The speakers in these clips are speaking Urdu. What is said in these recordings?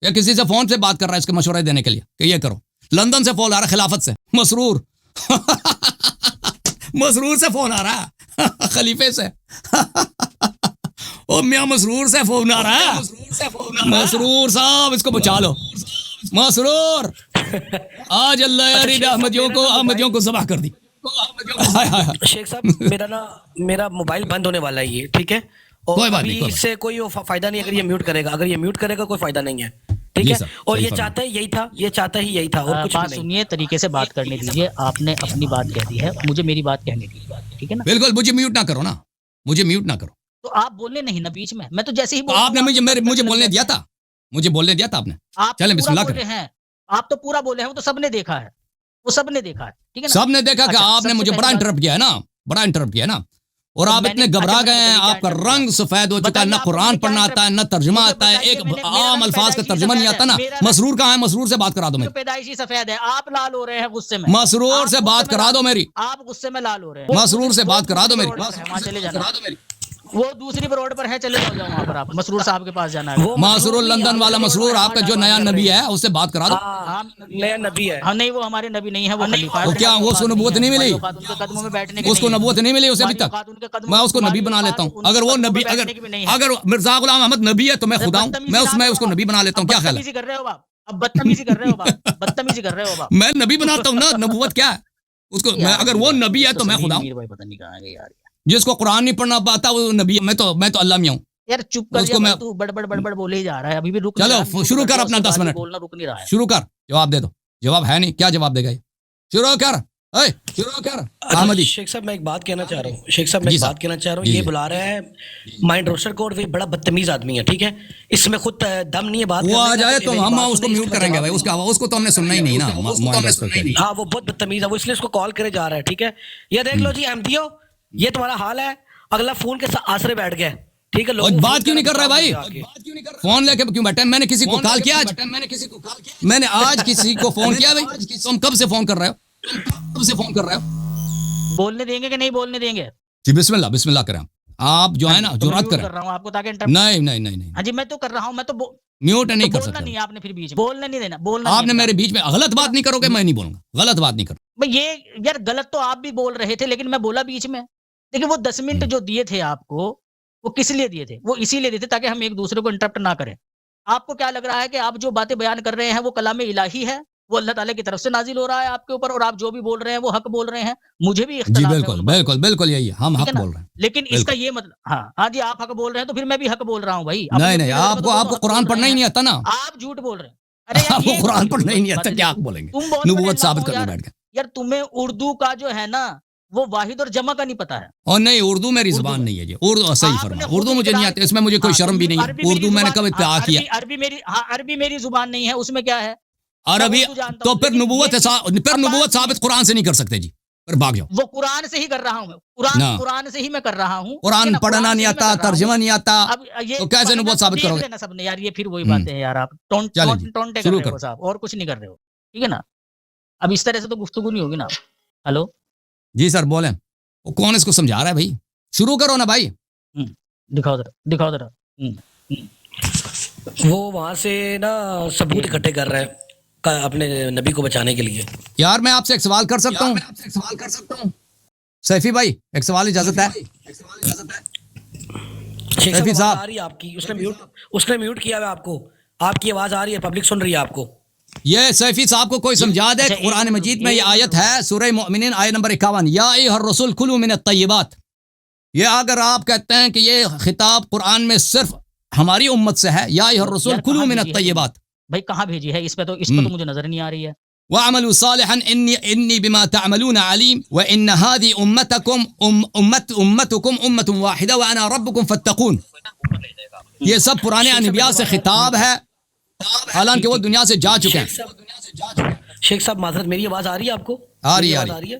یا کسی سے فون سے بات کر رہا ہے اس کے مشورے دینے کے لیے کہ یہ کرو. لندن سے فون آ رہا ہے خلافت سے, مسرور مسرور سے فون آ رہا ہے خلیفے سے. او میاں مسرور سے فون آ رہا ہے, مسرور صاحب اس کو بچا لو. مسرور آج اللہ یاری نے احمدیوں کو ذبح کر دی. شیخ صاحب میرا موبائل بند ہونے والا ہے یہ, ٹھیک ہے, اور ابھی اس سے کوئی فائدہ نہیں. اگر یہ میوٹ کرے گا کوئی فائدہ نہیں ہے, ٹھیک ہے. اور یہ چاہتا ہی یہی تھا اور کچھ نہیں. سنیے, طریقے سے بات کرنے دیجیے. آپ نے اپنی بات کہہ دی ہے, مجھے میری بات کہنے دیجیے, ٹھیک ہے نا. بالکل, مجھے میوٹ نہ کرو نا, مجھے میوٹ نہ کرو. تو آپ بولنے نہیں نا بیچ میں تو جیسے ہی آپ نے مجھے بولنے دیا تھا, آپ نے. چلیں بسم اللہ کریں. آپ تو پورا بولے ہیں, وہ تو سب نے دیکھا ہے, ٹھیک ہے نا. سب نے دیکھا کہ آپ نے مجھے بڑا انٹرپٹ کیا ہے نا, اور آپ اتنے گھبرا گئے ہیں, آپ کا رنگ سفید ہو چکا ہے, نہ قرآن پڑھنا آتا ہے نہ ترجمہ آتا ہے, ایک عام الفاظ کا ترجمہ نہیں آتا نا. مسرور کہاں ہے, مسرور سے بات کرا دو میری. پیدائشی سفید ہے, آپ لال ہو رہے ہیں غصے میں. مسرور سے بات کرا دو میری. آپ غصے میں لال ہو رہے ہیں. مسرور سے بات کرا دو میری. چلے جانا, وہ دوسری روڈ پر ہے, چلے جاؤ وہاں پر. آپ مسرور صاحب کے پاس جانا ہے. مسرور لندن والا مسرور, آپ کا جو نیا نبی ہے اس سے بات کرا دو. نیا نبی ہے. ہاں نہیں, وہ ہمارے نبی نہیں ہے, وہ خلیفہ ہے. وہ کیا, وہ اس کو نبوت نہیں ملی, قدموں میں بیٹھنے اس کو نبوت نہیں ملی اسے ابھی تک. میں اس کو نبی بنا لیتا ہوں. اگر وہ نبی, اگر مرزا غلام احمد نبی ہے تو میں خدا ہوں, میں اس کو نبی بنا لیتا ہوں. کیا خیال ہے؟ کر رہے ہو آپ, اب بدتمیزی کر رہے ہو. میں نبی بناتا ہوں نا, نبوت کیا ہے اس کو. اگر وہ نبی ہے تو میں خدا ہوں. پتہ نہیں کہاں گئے یار. جس کو قرآن نہیں پڑھنا پاتا وہ نبی ہے. میں تو اللہ میاں ہوں. یار چپ کر, تو بڑبڑ بولے ہی جا رہا ہے. ابھی بھی رک. چلو شروع کر اپنا 10 منٹ بولنا رک نہیں رہا ہے. شروع کر, جواب دے دو. جواب ہے نہیں, کیا جواب دے گا یہ؟ شروع کر. احمدی شیخ صاحب میں ایک بات کہنا چاہ رہا ہوں. یہ بلا رہا ہے مائنڈ روسٹر کو, اور بڑا بدتمیز آدمی ہے, ٹھیک ہے. اس میں خود دم نہیں ہے بات. وہ آ جائے تو ہم اس کو میوٹ کریں گے بھائی, اس کو تو ہم نے سننا ہی نہیں نا. ہاں وہ بہت بدتمیز ہے, وہ اس لیے اس کو کال کرے جا رہا ہے, ٹھیک ہے. یہ دیکھ لو جی احمدیو, یہ تمہارا حال ہے. اگلا فون کے آسرے بیٹھ گیا, ٹھیک ہے. بات کیوں نہیں کر رہا بھائی, فون لے کے کیوں بیٹھے؟ میں نے کسی کو کال کیا آج, میں نے آج کسی کو فون کیا بھائی؟ تم کب سے فون کر رہے ہو؟ بولنے دیں گے کہ نہیں بولنے دیں گے؟ جی بسم اللہ کریں. آپ جو ہے نا جرات کریں. آپ کو تاکہ نہیں. ہاں جی میں تو کر رہا ہوں, میں تو میوٹ نہیں کر سکتا. نہیں, آپ نے پھر بیچ بولنے نہیں دینا. بولنا آپ نے میرے بیچ میں غلط بات نہیں کرو گے, میں نہیں بولوں گا. غلط بات نہیں کرو. یہ یار غلط تو آپ بھی بول رہے تھے, لیکن میں بولا بیچ میں. لیکن وہ 10 منٹ جو دیے تھے آپ کو, وہ کس لیے دیے تھے؟ وہ اسی لیے دیے تھے تاکہ ہم ایک دوسرے کو انٹرپٹ نہ کریں. آپ کو کیا لگ رہا ہے کہ آپ جو باتیں بیان کر رہے ہیں وہ کلام الہی ہے, وہ اللہ تعالیٰ کی طرف سے نازل ہو رہا ہے آپ کے اوپر, اور آپ جو بھی بول رہے ہیں وہ حق بول رہے ہیں. مجھے بھی اختلاف ہے. جی بالکل یہی ہے, ہم حق بول رہے ہیں. لیکن اس کا یہ مطلب, ہاں جی آپ حق بول رہے ہیں تو پھر میں بھی حق بول رہا ہوں بھائی. نہیں, آپ کو قرآن پڑھنا ہی نہیں آتا نا. آپ جھوٹ بول رہے ہیں. آپ کو قرآن پڑھنا ہی نہیں آتا, کیا آپ بولیں گے؟ نبوت ثابت کرنے بیٹھ گئے. یار تمہیں اردو کا جو ہے نا وہ واحد اور جمع کا نہیں پتا ہے. اور نہیں, اردو میری زبان نہیں ہے جی. اردو صحیح فرما, اردو مجھے نہیں آتی, اس میں مجھے کوئی شرم بھی نہیں ہے. اردو میں نے کب اتفاق کیا. عربی میری زبان نہیں ہے, اس میں کیا ہے عربی؟ تو پھر نبوت ثابت قرآن سے نہیں کر سکتے جی, پھر بھاگ جاؤ. وہ قرآن سے ہی کر رہا ہوں میں, قرآن سے ہی میں کر رہا ہوں. قرآن پڑھنا نہیں آتا, ترجمہ نہیں آتا, تو کیسے نبوت ثابت کرو گے؟ سب نے یار یہ پھر وہی باتیں ہیں یار, آپ ٹونٹے کر رہے ہو صاحب, اور کچھ نہیں کر رہے ہو, ٹھیک ہے نا. اب اس طرح سے تو گفتگو نہیں ہوگی نا. ہلو جی سر بولیں. وہ کون اس کو سمجھا رہا ہے بھائی؟ شروع کرو نا بھائی. دکھاؤ ذرا. وہ وہاں سے نا ثبوت اکٹھے کر رہا ہے اپنے نبی کو بچانے کے لیے. یار میں آپ سے ایک سوال کر سکتا ہوں سیفی بھائی؟ ایک سوال اجازت ہے؟ سیفی صاحب آ رہی ہے آپ کی, اس نے میوٹ کیا ہے آپ کو, آپ کی آواز آ رہی ہے, پبلک سن رہی ہے آپ کو. یہ سیفی صاحب کو کوئی سمجھا دے. قرآن مجید میں یہ آیت ہے, سورہ مومنین آیت نمبر 51, یا ایھا الرسول کلوا من الطیبات. یہ اگر آپ کہتے ہیں کہ یہ خطاب قرآن میں صرف ہماری امت سے ہے, یا ایھا الرسول کلوا من الطیبات, بھائی کہاں بھیجی ہے؟ اس پہ تو مجھے نظر نہیں آ رہی ہے. وَاعْمَلُوا صَالِحًا إِنِّي بِمَا تَعْمَلُونَ عَلِيمٌ وَإِنَّ هَذِهِ أُمَّتُكُمْ أُمَّةٌ وَاحِدَةٌ وَأَنَا رَبُّكُمْ فَاتَّقُونِ. یہ سب پرانے انبیاء سے خطاب ہے, حالانکہ وہ دنیا سے جا چکے ہیں. شیخ صاحب معذرت, میری آواز آ رہی ہے آپ کو؟ آ رہی ہے.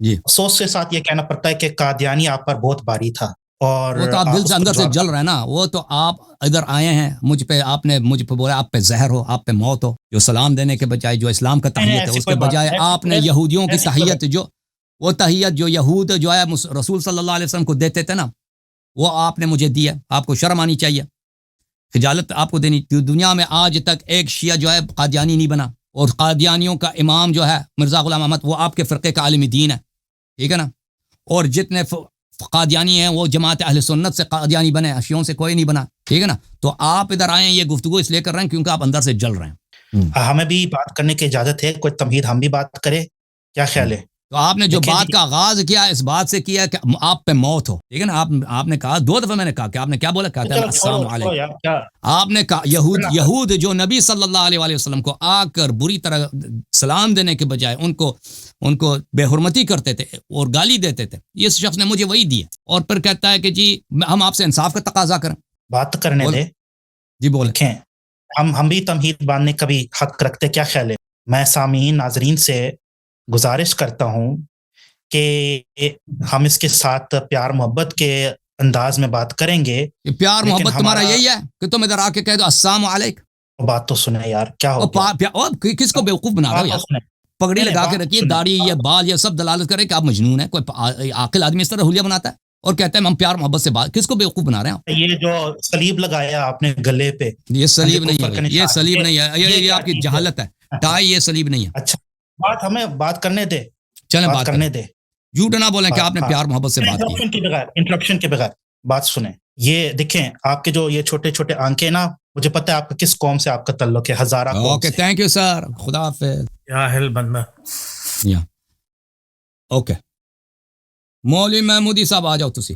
جی افسوس کے ساتھ یہ کہنا پڑتا ہے کہ قادیانی آپ پر بہت باری تھا، اور وہ تو آپ دل سے اندر سے جل رہے ہیں نا. وہ تو آپ ادھر آئے ہیں مجھ پہ، آپ نے مجھ پہ بولا آپ پہ زہر ہو، آپ پہ موت ہو. جو سلام دینے کے بجائے، جو اسلام کا تحیت ہے اس کے بجائے آپ نے یہودیوں کی تحیت، جو وہ تحیت جو یہود جو ہے رسول صلی اللہ علیہ وسلم کو دیتے تھے نا، وہ آپ نے مجھے دی ہے. آپ کو شرم آنی چاہیے، خجالت آپ کو دینی. دنیا میں آج تک ایک شیعہ جو ہے قادیانی نہیں بنا، اور قادیانیوں کا امام جو ہے مرزا غلام احمد، وہ آپ کے فرقے کا عالم دین ہے، ٹھیک ہے نا. اور جتنے قادیانی ہیں وہ جماعت اہل سنت سے قادیانی بنے، شیعوں سے کوئی نہیں بنا، ٹھیک ہے نا. تو آپ ادھر آئے ہیں، یہ گفتگو اس لیے کر رہے ہیں کیونکہ آپ اندر سے جل رہے ہیں. ہمیں بھی بات کرنے کی اجازت ہے، کوئی تمہید ہم بھی بات کریں، کیا خیال ہے؟ تو آپ نے جو بات کا آغاز کیا اس بات سے کیا کہ آپ پہ موت ہو، ٹھیک ہے نا. آپ نے کہا 2 دفعہ، میں نے کہا کہ آپ نے کیا بولا، کہتے ہیں السلام علیکم. آپ نے کہا یہود جو نبی صلی اللہ علیہ وسلم کو آ کر بری طرح سلام دینے کے بجائے ان کو بے حرمتی کرتے تھے اور گالی دیتے تھے، اس شخص نے مجھے وہی دی ہے، اور پھر کہتا ہے کہ جی ہم آپ سے انصاف کا تقاضا کریں. بات کرنے دے جی بولیں. ہم بھی تمہید باندھنے کا بھی حق رکھتے، کیا خیال ہے؟ میں سامعین ناظرین سے گزارش کرتا ہوں کہ ہم اس کے ساتھ پیار محبت کے انداز میں بات کریں گے. پیار محبت تمہارا یہی ہے کہ تم ادھر آ کے کہہ دو السلام علیکم؟ بات تو سنیں یار، کیا ہو گیا؟ کس کو بیوقوف بنا رہے ہو یار؟ پگڑی لگا کے رکھیے، داڑھی، یہ بال، یہ سب دلالت کرے کہ آپ مجنون ہیں. کوئی عاقل آدمی اس طرح حلیہ بناتا ہے اور کہتے ہیں ہم پیار محبت سے بات؟ کس کو بیوقوف بنا رہے ہیں؟ یہ جو صلیب لگایا آپ نے گلے پہ، یہ صلیب نہیں ہے، یہ صلیب نہیں ہے، یہ آپ کی جہالت ہے. ٹائی یہ صلیب نہیں ہے. اچھا ہمیں بات کرنے دے، چلیں بات کرنے دے. جھوٹ نہ بولیں کہ آپ نے پیار محبت سے بات کی. انٹرپشن کے بغیر بات سنیں. یہ دیکھیں آپ کے جو یہ چھوٹے چھوٹے آنکھیں نا، مجھے پتہ ہے آپ کا کس قوم سے آپ کا تعلق ہے، ہزارہ قوم سے. اوکے تھینک یو سر، خدا حافظ. یا اہل بندہ. اوکے مولوی محمودی صاحب آ جاؤ، تسی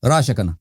راشا کرنا.